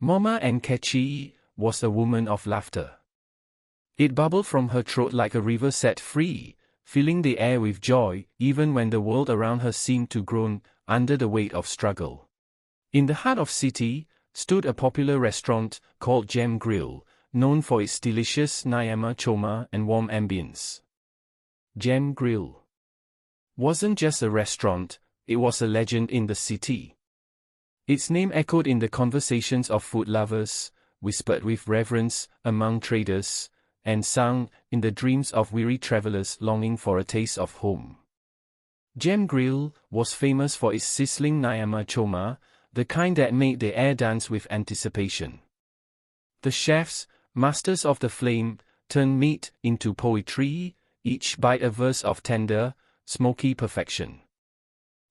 Mama Enkay was a woman of laughter. It bubbled from her throat like a river set free, filling the air with joy, even when the world around her seemed to groan under the weight of struggle. In the heart of city stood a popular restaurant called Gem Grill, known for its delicious nyama choma and warm ambience. Gem Grill wasn't just a restaurant, it was a legend in the city. Its name echoed in the conversations of food lovers, whispered with reverence among traders, and sung in the dreams of weary travelers longing for a taste of home. Gem Grill was famous for its sizzling nyama choma, the kind that made the air dance with anticipation. The chefs, masters of the flame, turned meat into poetry, each bite a verse of tender, smoky perfection.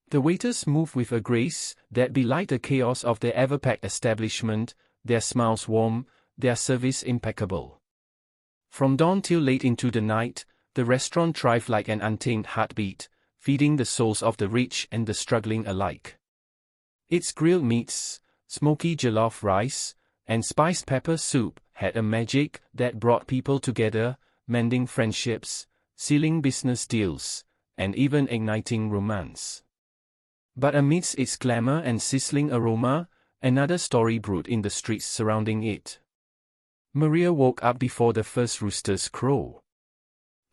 The waiters moved with a grace that belied the chaos of the ever-packed establishment, their smiles warm, their service impeccable. From dawn till late into the night, the restaurant thrived like an untamed heartbeat, feeding the souls of the rich and the struggling alike. Its grilled meats, smoky jollof rice, and spiced pepper soup had a magic that brought people together, mending friendships, sealing business deals, and even igniting romance. But amidst its glamour and sizzling aroma, another story brewed in the streets surrounding it. Maria woke up before the first roosters crow.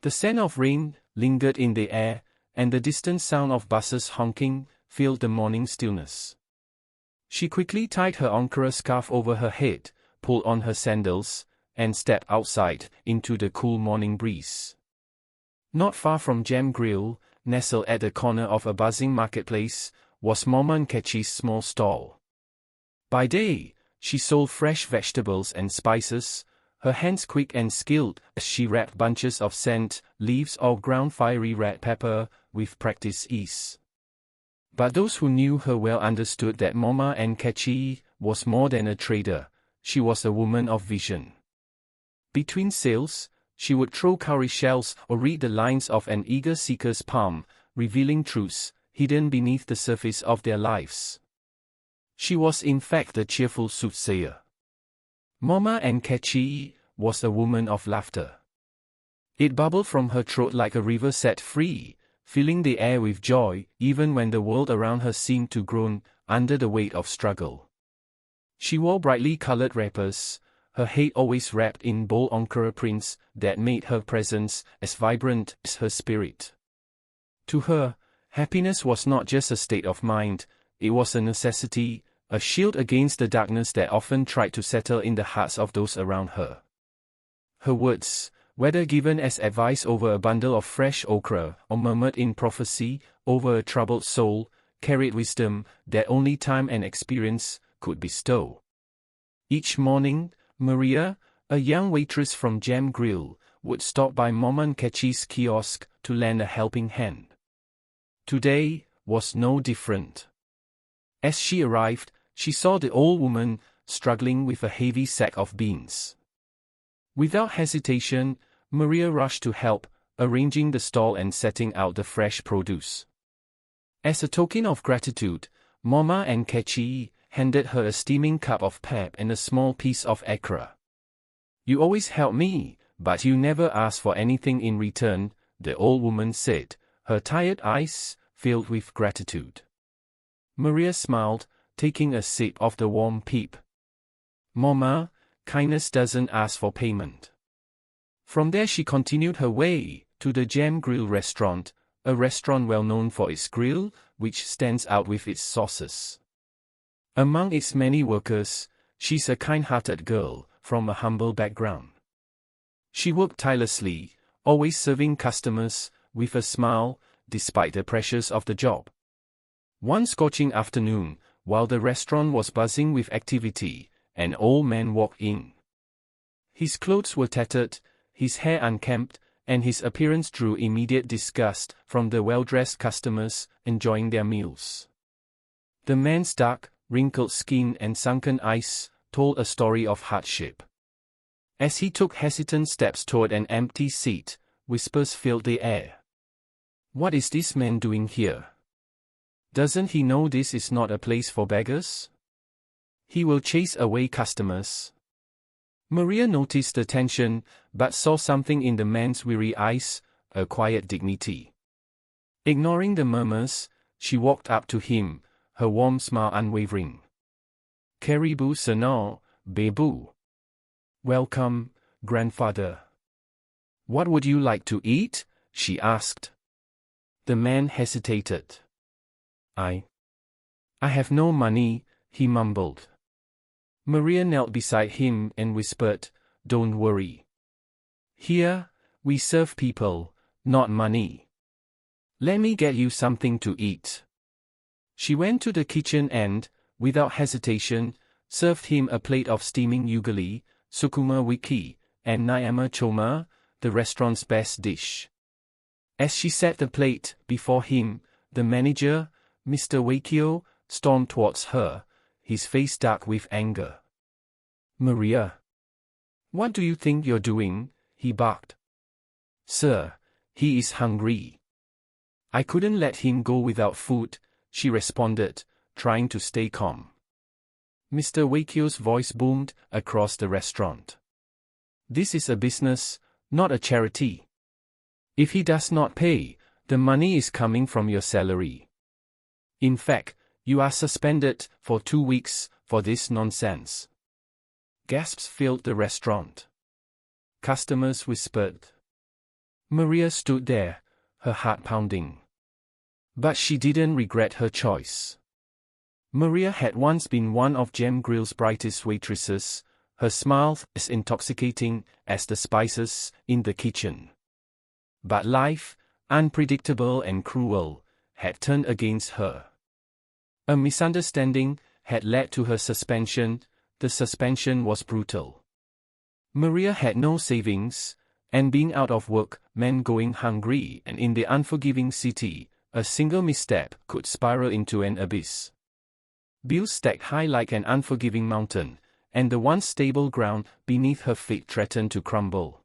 The scent of rain lingered in the air, and the distant sound of buses honking filled the morning stillness. She quickly tied her Ankara scarf over her head, pulled on her sandals, and stepped outside into the cool morning breeze. Not far from Gem Grill, nestled at the corner of a buzzing marketplace, was Mama Enkay's small stall. By day, she sold fresh vegetables and spices, her hands quick and skilled as she wrapped bunches of scent leaves or ground fiery red pepper with practiced ease. But those who knew her well understood that Mama Enkay was more than a trader, she was a woman of vision. Between sales, she would throw cowrie shells or read the lines of an eager seeker's palm, revealing truths hidden beneath the surface of their lives. She was in fact the cheerful soothsayer. Mama Enkay was a woman of laughter. It bubbled from her throat like a river set free, filling the air with joy even when the world around her seemed to groan under the weight of struggle. She wore brightly colored wrappers, her head always wrapped in bold Ankara prints that made her presence as vibrant as her spirit. To her, happiness was not just a state of mind, it was a necessity, a shield against the darkness that often tried to settle in the hearts of those around her. Her words, whether given as advice over a bundle of fresh okra or murmured in prophecy over a troubled soul, carried wisdom that only time and experience could bestow. Each morning, Maria, a young waitress from Gem Grill, would stop by Mama Enkay's kiosk to lend a helping hand. Today was no different. As she arrived, she saw the old woman struggling with a heavy sack of beans. Without hesitation, Maria rushed to help, arranging the stall and setting out the fresh produce. As a token of gratitude, Mama Enkay handed her a steaming cup of pap and a small piece of akra. "You always help me, but you never ask for anything in return," the old woman said, her tired eyes filled with gratitude. Maria smiled, taking a sip of the warm pap. "Mama, kindness doesn't ask for payment." From there she continued her way to the Gem Grill restaurant, a restaurant well known for its grill, which stands out with its sauces. Among its many workers, she's a kind-hearted girl from a humble background. She worked tirelessly, always serving customers with a smile, despite the pressures of the job. One scorching afternoon, while the restaurant was buzzing with activity, an old man walked in. His clothes were tattered, his hair unkempt, and his appearance drew immediate disgust from the well-dressed customers enjoying their meals. The man's dark, wrinkled skin and sunken eyes told a story of hardship. As he took hesitant steps toward an empty seat, whispers filled the air. "What is this man doing here? Doesn't he know this is not a place for beggars?" He will chase away customers. Maria noticed the tension, but saw something in the man's weary eyes, a quiet dignity. Ignoring the murmurs, she walked up to him, her warm smile unwavering. Karibu sana, Bebu. Welcome, grandfather. What would you like to eat? She asked. The man hesitated. I have no money, he mumbled. Maria knelt beside him and whispered, Don't worry. Here, we serve people, not money. Let me get you something to eat. She went to the kitchen and, without hesitation, served him a plate of steaming ugali, sukuma wiki, and nyama choma, the restaurant's best dish. As she set the plate before him, the manager, Mr. Wakio, stormed towards her, his face dark with anger. Maria. What do you think you're doing? He barked. Sir, he is hungry. I couldn't let him go without food, she responded, trying to stay calm. Mr. Wakio's voice boomed across the restaurant. This is a business, not a charity. If he does not pay, the money is coming from your salary. In fact, you are suspended for 2 weeks for this nonsense. Gasps filled the restaurant. Customers whispered. Maria stood there, her heart pounding. But she didn't regret her choice. Maria had once been one of Gem Grill's brightest waitresses, her smile as intoxicating as the spices in the kitchen. But life, unpredictable and cruel, had turned against her. A misunderstanding had led to her suspension. The suspension was brutal. Maria had no savings, and being out of work meant going hungry, and in the unforgiving city, a single misstep could spiral into an abyss. Bills stacked high like an unforgiving mountain, and the once stable ground beneath her feet threatened to crumble.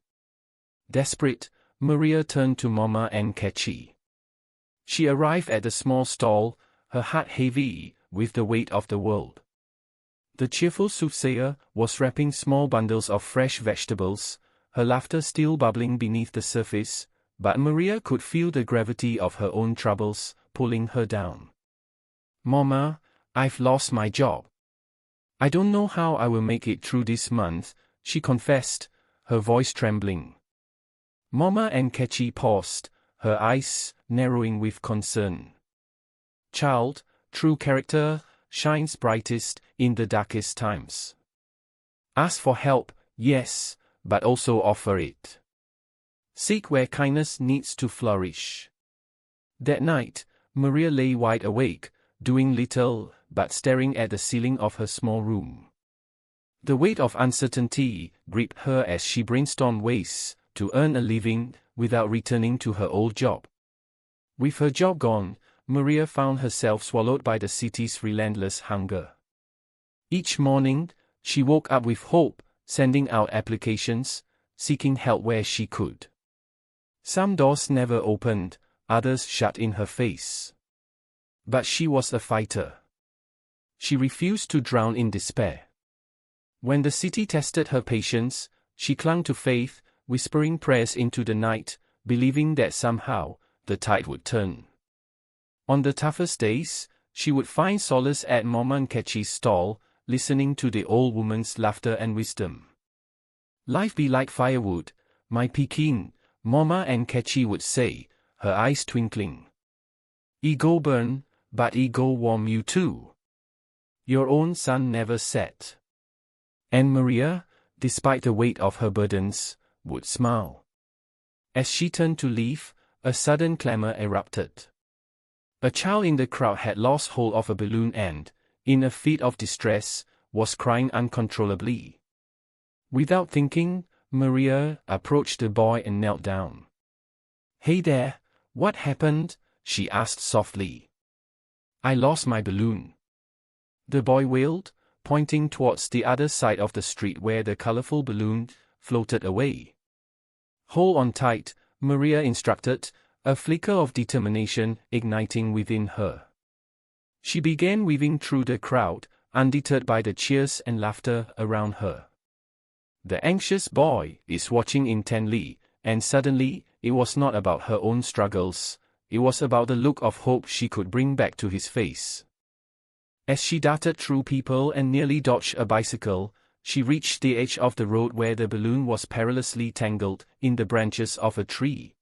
Desperate, Maria turned to Mama and Enkay. She arrived at the small stall, her heart heavy with the weight of the world. The cheerful soothsayer was wrapping small bundles of fresh vegetables, her laughter still bubbling beneath the surface, but Maria could feel the gravity of her own troubles pulling her down. Mama, I've lost my job. I don't know how I will make it through this month, she confessed, her voice trembling. Mama and Enkay paused, her eyes narrowing with concern. Child, true character shines brightest in the darkest times. Ask for help, yes, but also offer it. Seek where kindness needs to flourish. That night, Maria lay wide awake, doing little but staring at the ceiling of her small room. The weight of uncertainty gripped her as she brainstormed ways to earn a living without returning to her old job. With her job gone, Maria found herself swallowed by the city's relentless hunger. Each morning, she woke up with hope, sending out applications, seeking help where she could. Some doors never opened, others shut in her face. But she was a fighter. She refused to drown in despair. When the city tested her patience, she clung to faith, whispering prayers into the night, believing that somehow, the tide would turn. On the toughest days, she would find solace at Mama and Enkay's stall, listening to the old woman's laughter and wisdom. Life be like firewood, my Pekin, Mama and Enkay would say, her eyes twinkling. Ego burn, but ego warm you too. Your own sun never set. And Maria, despite the weight of her burdens, would smile. As she turned to leave, a sudden clamor erupted. A child in the crowd had lost hold of a balloon and, in a fit of distress, was crying uncontrollably. Without thinking, Maria approached the boy and knelt down. Hey there, what happened? She asked softly. I lost my balloon. The boy wailed, pointing towards the other side of the street where the colorful balloon floated away. Hold on tight, Maria instructed, a flicker of determination igniting within her. She began weaving through the crowd, undeterred by the cheers and laughter around her. The anxious boy is watching intently, and suddenly, it was not about her own struggles, it was about the look of hope she could bring back to his face. As she darted through people and nearly dodged a bicycle, she reached the edge of the road where the balloon was perilously tangled in the branches of a tree.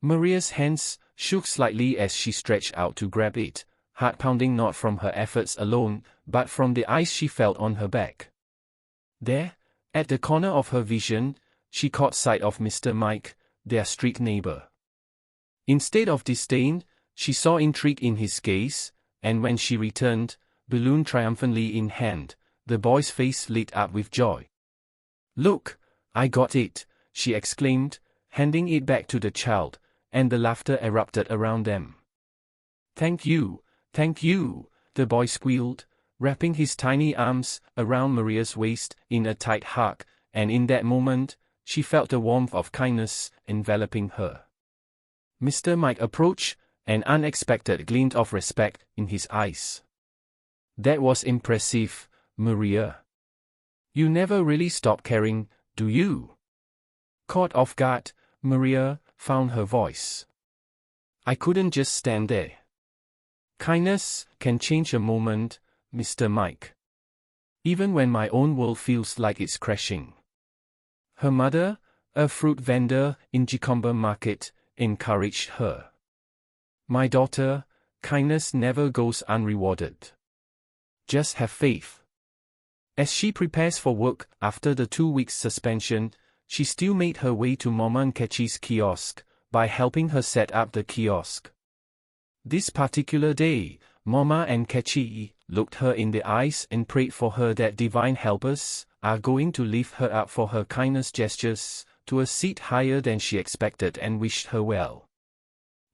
Maria's hands shook slightly as she stretched out to grab it, heart pounding not from her efforts alone, but from the ice she felt on her back. There, at the corner of her vision, she caught sight of Mr. Mike, their street neighbor. Instead of disdain, she saw intrigue in his gaze, and when she returned, balloon triumphantly in hand, the boy's face lit up with joy. "Look, I got it," she exclaimed, handing it back to the child, and the laughter erupted around them. Thank you," the boy squealed, wrapping his tiny arms around Maria's waist in a tight hug, and in that moment, she felt the warmth of kindness enveloping her. Mr. Mike approached, an unexpected glint of respect in his eyes. "That was impressive, Maria. You never really stop caring, do you?" Caught off guard, Maria found her voice. "I couldn't just stand there. Kindness can change a moment, Mr. Mike. Even when my own world feels like it's crashing." Her mother, a fruit vendor in Gicomba Market, encouraged her. "My daughter, kindness never goes unrewarded. Just have faith." As she prepares for work after the 2 weeks suspension, she still made her way to Mama Nkechi's kiosk, by helping her set up the kiosk. This particular day, Mama Nkechi looked her in the eyes and prayed for her that divine helpers are going to lift her up for her kindness gestures to a seat higher than she expected and wished her well.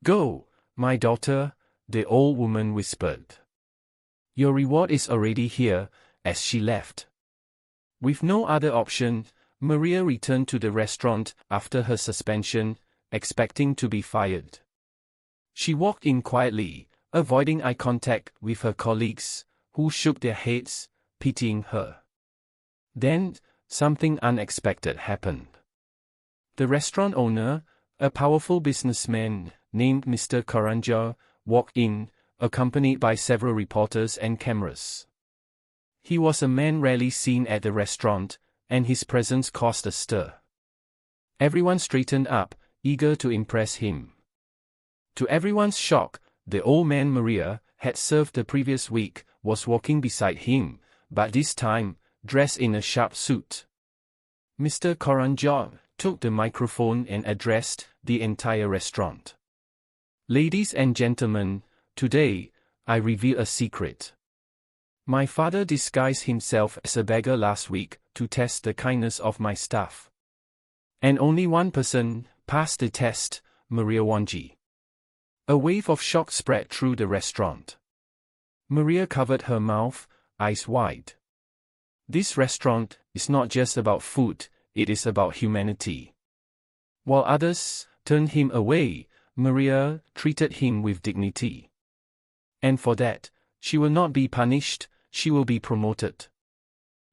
"Go, my daughter," the old woman whispered. "Your reward is already here," as she left. With no other option, Maria returned to the restaurant after her suspension, expecting to be fired. She walked in quietly, avoiding eye contact with her colleagues, who shook their heads, pitying her. Then, something unexpected happened. The restaurant owner, a powerful businessman named Mr. Karanja, walked in, accompanied by several reporters and cameras. He was a man rarely seen at the restaurant, and his presence caused a stir. Everyone straightened up, eager to impress him. To everyone's shock, the old man Maria had served the previous week was walking beside him, but this time, dressed in a sharp suit. Mr. Karanja took the microphone and addressed the entire restaurant. "Ladies and gentlemen, today, I reveal a secret. My father disguised himself as a beggar last week to test the kindness of my staff. And only one person passed the test, Maria Wanji." A wave of shock spread through the restaurant. Maria covered her mouth, eyes wide. This restaurant is not just about food, it is about humanity. While others turned him away, Maria treated him with dignity. And for that, she will not be punished, she will be promoted.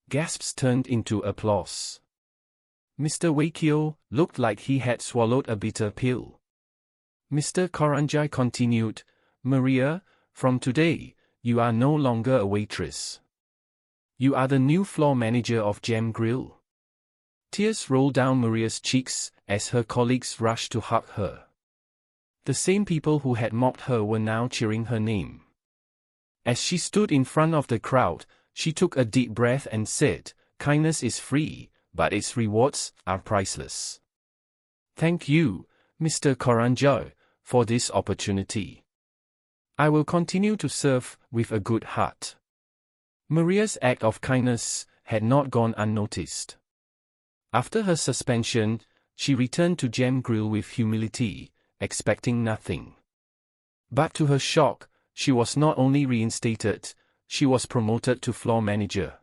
Gasps turned into applause. Mr. Wakio looked like he had swallowed a bitter pill. Mr. Karanjai continued, "Maria, from today, you are no longer a waitress. You are the new floor manager of Gem Grill." Tears rolled down Maria's cheeks as her colleagues rushed to hug her. The same people who had mocked her were now cheering her name. As she stood in front of the crowd, she took a deep breath and said, "Kindness is free, but its rewards are priceless. Thank you, Mr. Karanjai, for this opportunity. I will continue to serve with a good heart." Maria's act of kindness had not gone unnoticed. After her suspension, she returned to Gem Grill with humility, expecting nothing. But to her shock, she was not only reinstated, she was promoted to floor manager.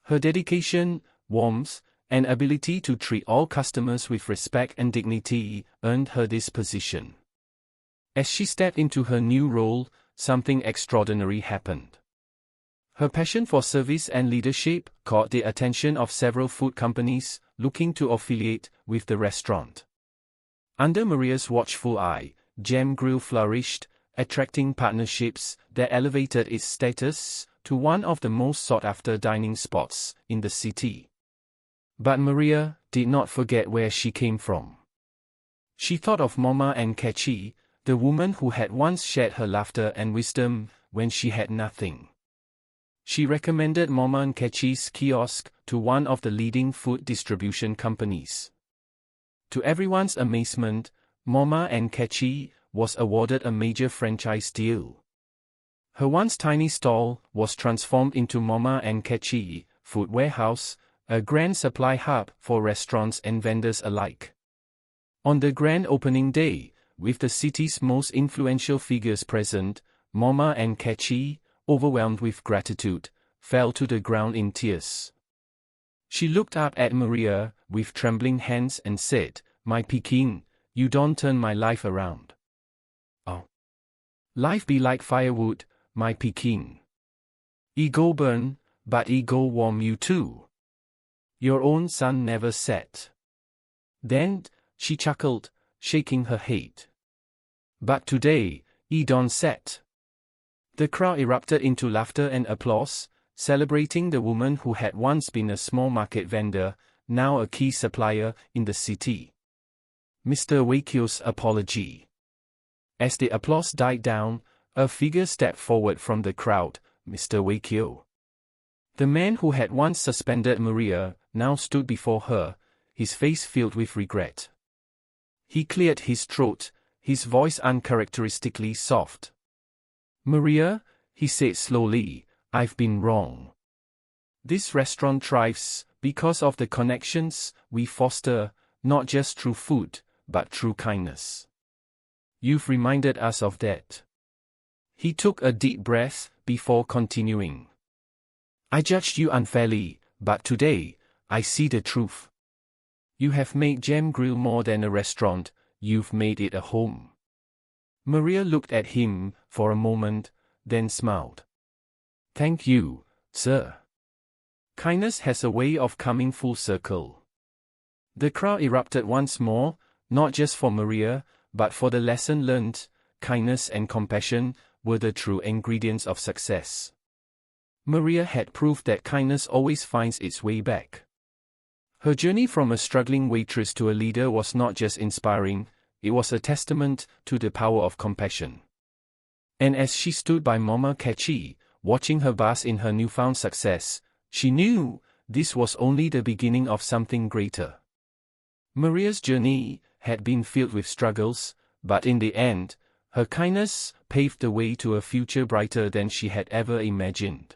Her dedication, warmth, and ability to treat all customers with respect and dignity earned her this position. As she stepped into her new role, something extraordinary happened. Her passion for service and leadership caught the attention of several food companies looking to affiliate with the restaurant. Under Maria's watchful eye, Gem Grill flourished, attracting partnerships that elevated its status to one of the most sought-after dining spots in the city. But Maria did not forget where she came from. She thought of Mama and Charie, the woman who had once shared her laughter and wisdom when she had nothing. She recommended Mama and Charie's kiosk to one of the leading food distribution companies. To everyone's amazement, Mama and Charie was awarded a major franchise deal. Her once tiny stall was transformed into Mama and Charie Food Warehouse, a grand supply hub for restaurants and vendors alike. On the grand opening day, with the city's most influential figures present, Mama and Charie, overwhelmed with gratitude, fell to the ground in tears. She looked up at Maria with trembling hands and said, "My Peking, you don't turn my life around. Oh. Life be like firewood, my Peking. It go burn, but it go warm you too. Your own sun never set." Then, she chuckled, shaking her head. "But today, it don't set." The crowd erupted into laughter and applause, celebrating the woman who had once been a small market vendor, now a key supplier in the city. Mr. Wakeo's apology. As the applause died down, a figure stepped forward from the crowd, Mr. Wakeo. The man who had once suspended Maria now stood before her, his face filled with regret. He cleared his throat, his voice uncharacteristically soft. "Maria," he said slowly, "I've been wrong. This restaurant thrives because of the connections we foster, not just through food, but through kindness. You've reminded us of that." He took a deep breath before continuing. "I judged you unfairly, but today, I see the truth. You have made Gem Grill more than a restaurant, you've made it a home." Maria looked at him for a moment, then smiled. "Thank you, sir. Kindness has a way of coming full circle." The crowd erupted once more, not just for Maria, but for the lesson learned. Kindness and compassion were the true ingredients of success. Maria had proved that kindness always finds its way back. Her journey from a struggling waitress to a leader was not just inspiring, it was a testament to the power of compassion. And as she stood by Mama Charie, watching her bask in her newfound success, she knew this was only the beginning of something greater. Maria's journey had been filled with struggles, but in the end, her kindness paved the way to a future brighter than she had ever imagined.